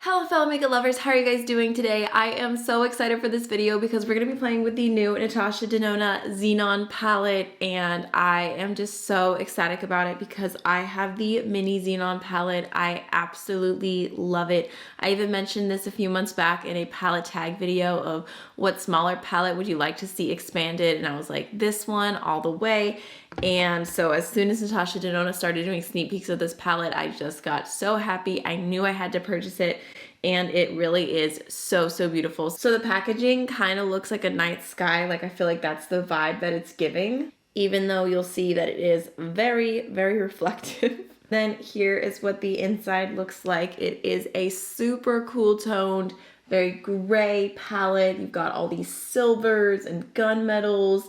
Hello fellow makeup lovers, how are you guys doing today? I am so excited for this video because we're going to be playing with the new Natasha Denona Xenon palette, and I am just so ecstatic about it because I have the mini Xenon palette. I absolutely love it. I even mentioned this a few months back in a palette tag video of what smaller palette would you like to see expanded, and I was like, this one all the way. And so as soon as Natasha Denona started doing sneak peeks of this palette, I just got so happy. I knew I had to purchase it, and it really is so beautiful. So the packaging kind of looks like a night sky. Like, I feel like that's the vibe that it's giving, even though you'll see that it is very reflective. Then here is what the inside looks like. It is a super cool toned, very gray palette. You've got all these silvers and gunmetals,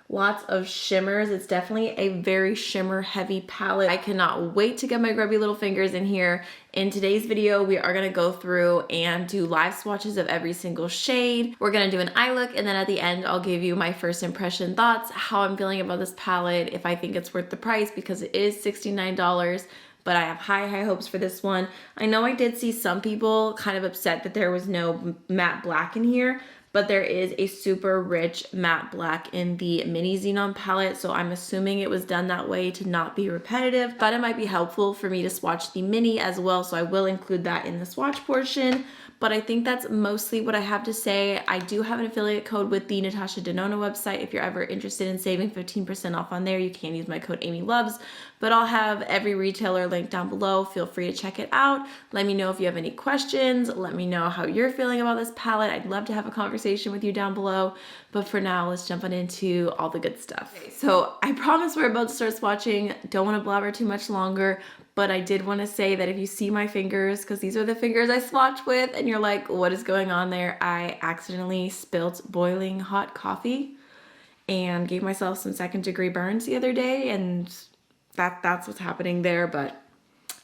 lots of shimmers. It's definitely a very shimmer heavy palette. I cannot wait to get my grubby little fingers in here. In today's video, we are gonna go through and do live swatches of every single shade. We're gonna do an eye look, and then at the end, I'll give you my first impression thoughts, how I'm feeling about this palette, if I think it's worth the price, because it is $69. But I have high hopes for this one. I know I did see some people kind of upset that there was no matte black in here, but there is a super rich matte black in the mini Xenon palette, so I'm assuming it was done that way to not be repetitive. But it might be helpful for me to swatch the mini as well, so I will include that in the swatch portion. But I think that's mostly what I have to say. I do have an affiliate code with the Natasha Denona website. If you're ever interested in saving 15% off on there, you can use my code AMYLOVES. But I'll have every retailer linked down below. Feel free to check it out. Let me know if you have any questions. Let me know how you're feeling about this palette. I'd love to have a conversation with you down below. But for now, let's jump on into all the good stuff. Okay, so I promise we're about to start swatching. Don't want to blabber too much longer. But I did want to say that if you see my fingers, because these are the fingers I swatch with, and you're like, what is going on there? I accidentally spilt boiling hot coffee and gave myself some second-degree burns the other day, and that's what's happening there. But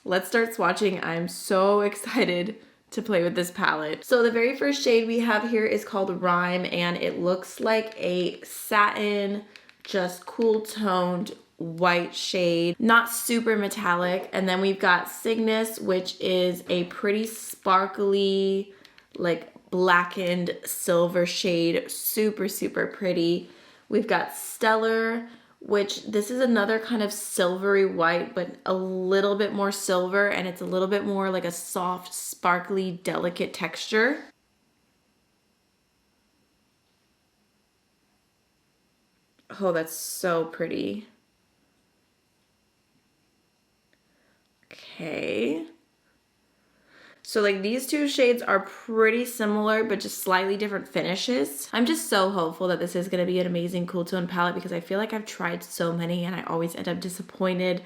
let's start swatching. I'm so excited to play with this palette. So the very first shade we have here is called Rhyme, and it looks like a satin, just cool toned white shade, not super metallic. And then we've got Cygnus, which is a pretty sparkly, like blackened silver shade, super pretty. We've got Stellar, which this is another kind of silvery white, but a little bit more silver, and it's a little bit more like a soft, sparkly, delicate texture. Oh, that's so pretty. Okay. So like these two shades are pretty similar, but just slightly different finishes. I'm just so hopeful that this is gonna be an amazing cool tone palette because I feel like I've tried so many and I always end up disappointed.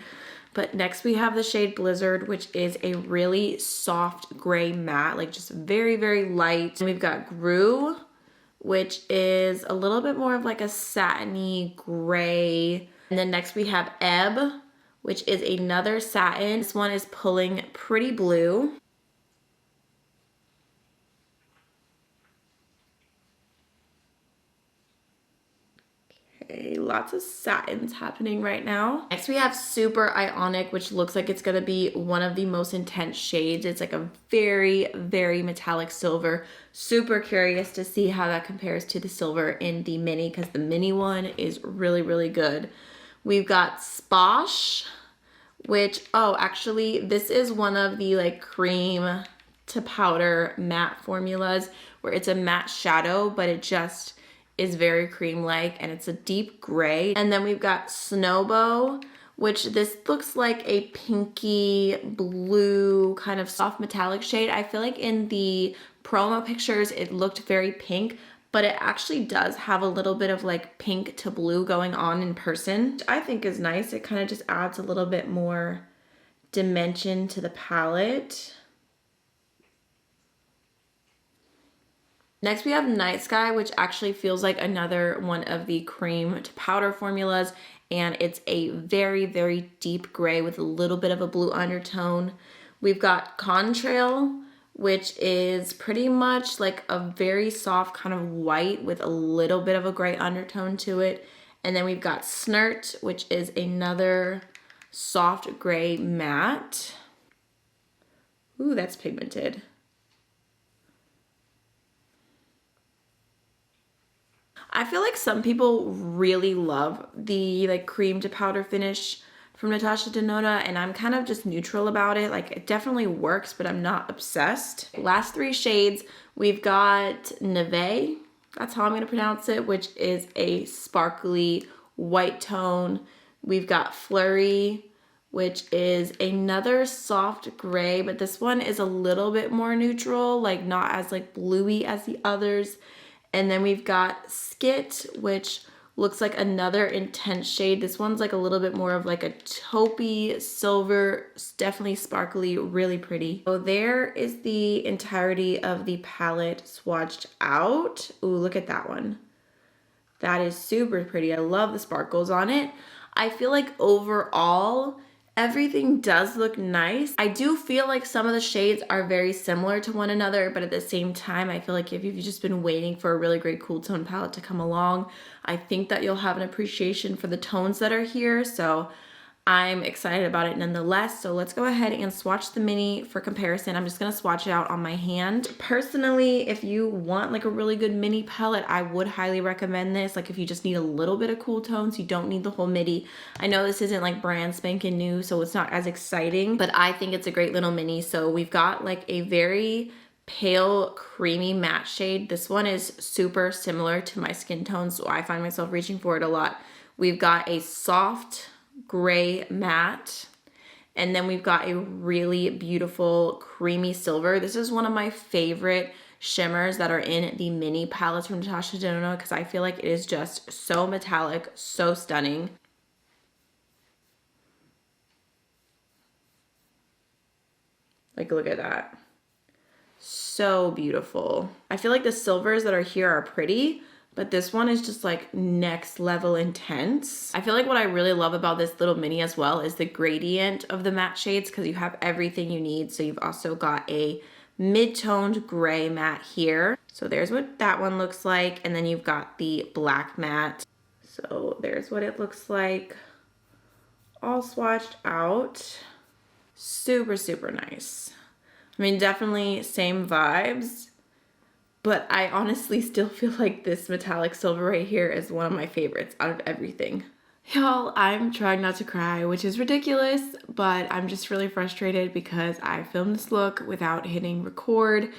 But next we have the shade Blizzard, which is a really soft gray matte, like just very light. And we've got Gru, which is a little bit more of like a satiny gray. And then next we have Ebb, which is another satin. This one is pulling pretty blue. Okay, lots of satins happening right now. Next we have Super Ionic, which looks like it's gonna be one of the most intense shades. It's like a very metallic silver. Super curious to see how that compares to the silver in the mini, because the mini one is really good. We've got Sposh, which, oh, actually, this is one of the like cream to powder matte formulas where it's a matte shadow, but it just is very cream-like, and it's a deep gray. And then we've got Snowbow, which this looks like a pinky blue kind of soft metallic shade. I feel like in the promo pictures, it looked very pink, but it actually does have a little bit of like pink to blue going on in person, which I think is nice. It kind of just adds a little bit more dimension to the palette. Next we have Night Sky, which actually feels like another one of the cream to powder formulas, and it's a very deep gray with a little bit of a blue undertone. We've got Contrail, which is pretty much like a very soft kind of white with a little bit of a gray undertone to it. And then we've got Snert, which is another soft gray matte. Ooh, that's pigmented. I feel like some people really love the like cream to powder finish from Natasha Denona, and I'm kind of just neutral about it. Like, it definitely works, but I'm not obsessed. Last three shades, we've got Neve, that's how I'm gonna pronounce it, which is a sparkly white tone. We've got Flurry, which is another soft gray, but this one is a little bit more neutral, like not as like bluey as the others. And then we've got Skit, which looks like another intense shade. This one's like a little bit more of like a taupey silver, definitely sparkly, really pretty. So there is the entirety of the palette swatched out. Ooh, look at that one. That is super pretty. I love the sparkles on it. I feel like overall, everything does look nice. I do feel like some of the shades are very similar to one another, but at the same time, I feel like if you've just been waiting for a really great cool tone palette to come along, I think that you'll have an appreciation for the tones that are here. So I'm excited about it nonetheless. So let's go ahead and swatch the mini for comparison. I'm just gonna swatch it out on my hand. Personally, if you want like a really good mini palette, I would highly recommend this. Like if you just need a little bit of cool tones, you don't need the whole midi. I know this isn't like brand spanking new, so it's not as exciting, but I think it's a great little mini. So we've got like a very pale creamy matte shade. This one is super similar to my skin tone, so I find myself reaching for it a lot. We've got a soft gray matte, and then we've got a really beautiful creamy silver. This is one of my favorite shimmers that are in the mini palettes from Natasha Denona because I feel like it is just so metallic, so stunning. Like, look at that. So beautiful. I feel like the silvers that are here are pretty, but this one is just like next level intense. I feel like what I really love about this little mini as well is the gradient of the matte shades because you have everything you need. So you've also got a mid-toned gray matte here. So there's what that one looks like. And then you've got the black matte. So there's what it looks like all swatched out. Super, super nice. I mean, definitely same vibes. But I honestly still feel like this metallic silver right here is one of my favorites out of everything. Y'all, I'm trying not to cry, which is ridiculous, but I'm just really frustrated because I filmed this look without hitting record.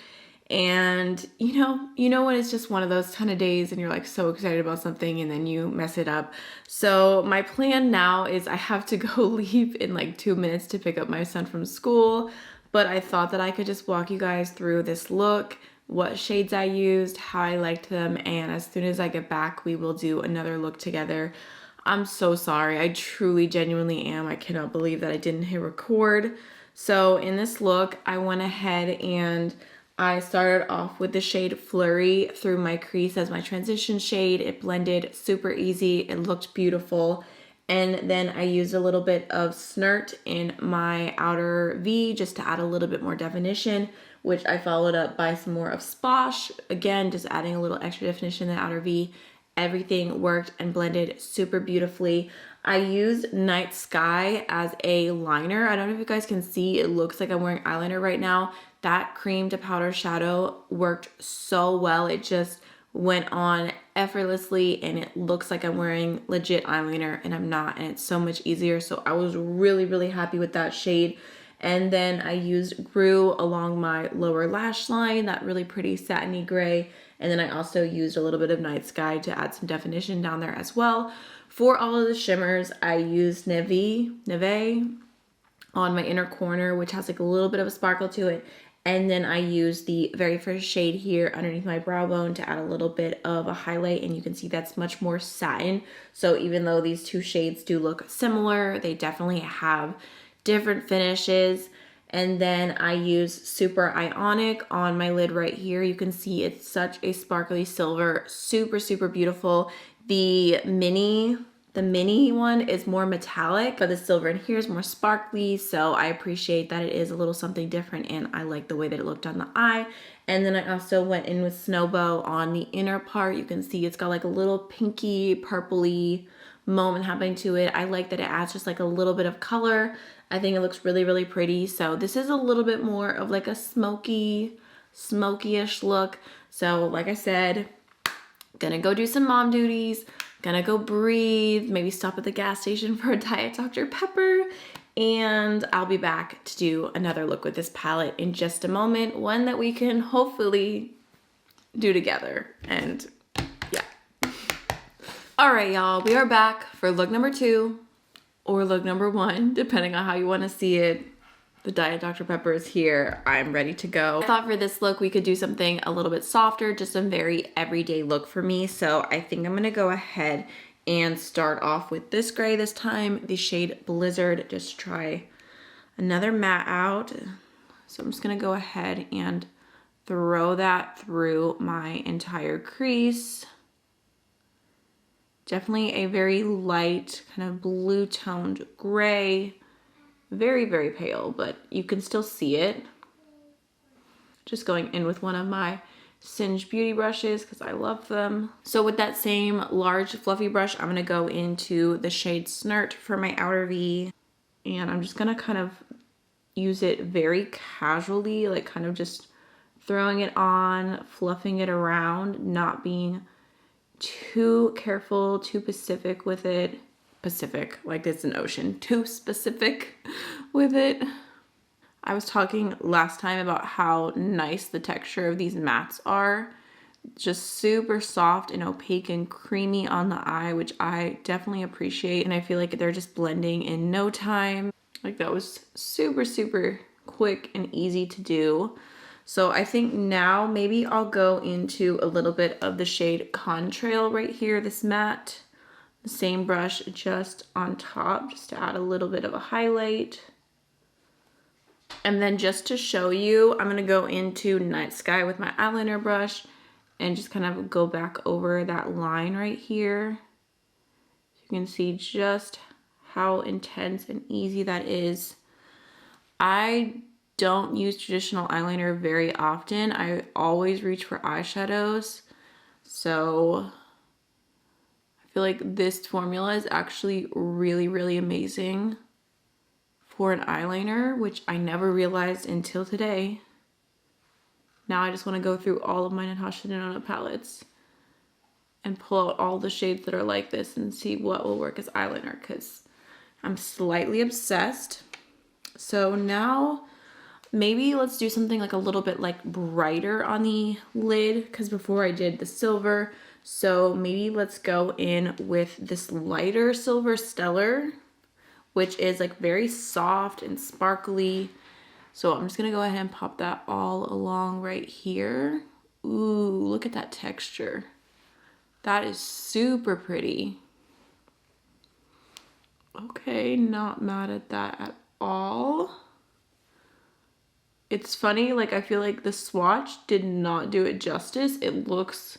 And you know when it's just one of those kind of days and you're like so excited about something and then you mess it up. So my plan now is I have to go leave in like 2 minutes to pick up my son from school, but I thought that I could just walk you guys through this look, what shades I used, how I liked them, and as soon as I get back, we will do another look together. I'm so sorry. I truly, genuinely am. I cannot believe that I didn't hit record. So in this look, I went ahead and I started off with the shade Flurry through my crease as my transition shade. It blended super easy. It looked beautiful. And then I used a little bit of Snert in my outer V just to add a little bit more definition, which I followed up by some more of Sposh. Again, just adding a little extra definition in the outer V. Everything worked and blended super beautifully. I used Night Sky as a liner. I don't know if you guys can see, it looks like I'm wearing eyeliner right now. That cream to powder shadow worked so well. It just went on effortlessly and it looks like I'm wearing legit eyeliner and I'm not, and it's so much easier. So I was really, really happy with that shade. And then I used Grew along my lower lash line, that really pretty satiny gray. And then I also used a little bit of Night Sky to add some definition down there as well. For all of the shimmers, I used Neve on my inner corner, which has like a little bit of a sparkle to it. And then I used the very first shade here underneath my brow bone to add a little bit of a highlight, and you can see that's much more satin. So even though these two shades do look similar, they definitely have different finishes. And then I use Super Ionic on my lid right here. You can see it's such a sparkly silver, super, super beautiful. The mini one is more metallic, but the silver in here is more sparkly. So I appreciate that it is a little something different, and I like the way that it looked on the eye. And then I also went in with Snowbow on the inner part. You can see it's got like a little pinky, purpley moment happening to it. I like that it adds just like a little bit of color. I think it looks really, really pretty. So this is a little bit more of like a smoky-ish look. So like I said, Gonna go do some mom duties, gonna go breathe, maybe stop at the gas station for a Diet Dr. Pepper, and I'll be back to do another look with this palette in just a moment, one that we can hopefully do together. And yeah. All right, y'all, we are back for look number 2 or look number 1, depending on how you want to see it. The Diet Dr. Pepper is here. I'm ready to go. I thought for this look we could do something a little bit softer, just a very everyday look for me. So I think I'm gonna go ahead and start off with this gray this time, the shade Blizzard. Just try another matte out. So I'm just gonna go ahead and throw that through my entire crease. Definitely a very light, kind of blue toned gray. Very, very pale, but you can still see it. Just going in with one of my Singe beauty brushes because I love them. So with that same large fluffy brush, I'm gonna go into the shade Snert for my outer V. And I'm just gonna kind of use it very casually, like kind of just throwing it on, fluffing it around, not being too careful, too specific with it. Pacific, like it's an ocean, too specific with it. I was talking last time about how nice the texture of these mattes are. Just super soft and opaque and creamy on the eye, which I definitely appreciate. And I feel like they're just blending in no time. Like that was super, super quick and easy to do. So I think now maybe I'll go into a little bit of the shade Contrail right here, this matte. The same brush just on top, just to add a little bit of a highlight. And then just to show you, I'm gonna go into Night Sky with my eyeliner brush and just kind of go back over that line right here. You can see just how intense and easy that is. I don't use traditional eyeliner very often. I always reach for eyeshadows. So I feel like this formula is actually really, really amazing for an eyeliner, which I never realized until today. Now I just want to go through all of my Natasha Denona palettes and pull out all the shades that are like this and see what will work as eyeliner, because I'm slightly obsessed. So now maybe let's do something like a little bit like brighter on the lid, because before I did the silver. So maybe let's go in with this lighter Silver Stellar, which is like very soft and sparkly. So I'm just gonna go ahead and pop that all along right here. Ooh, look at that texture. That is super pretty. Okay, not mad at that at all. It's funny, like I feel like the swatch did not do it justice. It looks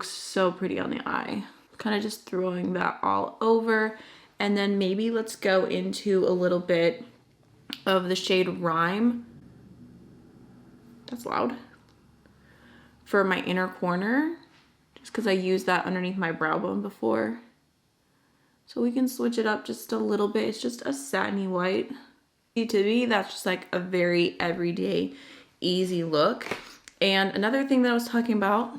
so pretty on the eye. Kind of just throwing that all over. And then maybe let's go into a little bit of the shade Rhyme. That's loud. For my inner corner, just because I used that underneath my brow bone before. So we can switch it up just a little bit. It's just a satiny white. To me, that's just like a very everyday, easy look. And another thing that I was talking about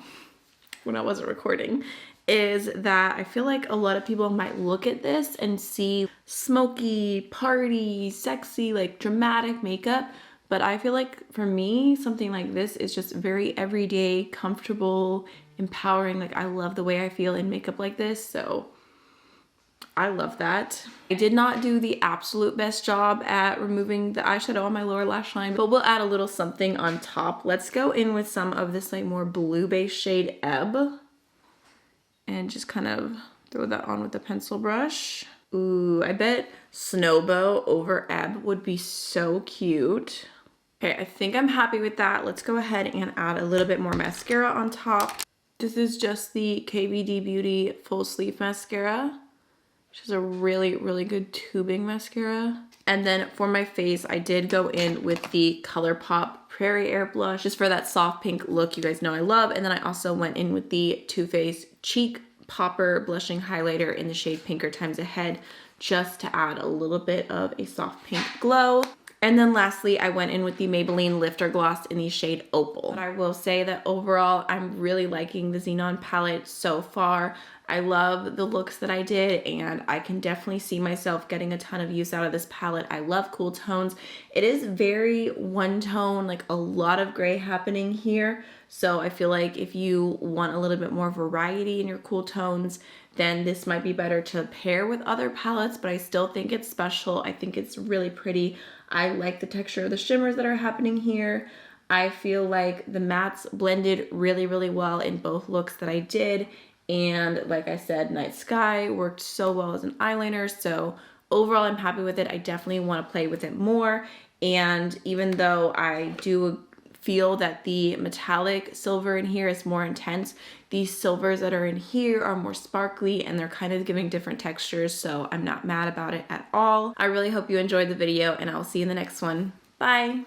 when I wasn't recording is that I feel like a lot of people might look at this and see smoky, party, sexy, like dramatic makeup. But I feel like for me, something like this is just very everyday, comfortable, empowering. Like I love the way I feel in makeup like this. So I love that. I did not do the absolute best job at removing the eyeshadow on my lower lash line, but we'll add a little something on top. Let's go in with some of this like more blue base shade Ebb and just kind of throw that on with the pencil brush. Ooh, I bet Snowbow over Ebb would be so cute. Okay, I think I'm happy with that. Let's go ahead and add a little bit more mascara on top. This is just the KVD Beauty Full Sleeve Mascara, which is a really, really good tubing mascara. And then for my face, I did go in with the ColourPop Prairie Air Blush, just for that soft pink look you guys know I love. And then I also went in with the Too Faced Cheek Popper Blushing Highlighter in the shade Pinker Times Ahead, just to add a little bit of a soft pink glow. And then lastly, I went in with the Maybelline Lifter Gloss in the shade Opal. But I will say that overall, I'm really liking the Xenon palette so far. I love the looks that I did, and I can definitely see myself getting a ton of use out of this palette. I love cool tones. It is very one tone, like a lot of gray happening here. So I feel like if you want a little bit more variety in your cool tones, then this might be better to pair with other palettes, but I still think it's special. I think it's really pretty. I like the texture of the shimmers that are happening here. I feel like the mattes blended really, really well in both looks that I did. And like I said, Night Sky worked so well as an eyeliner. So overall, I'm happy with it. I definitely want to play with it more. And even though I do feel that the metallic silver in here is more intense, these silvers that are in here are more sparkly and they're kind of giving different textures. So I'm not mad about it at all. I really hope you enjoyed the video, and I'll see you in the next one. Bye.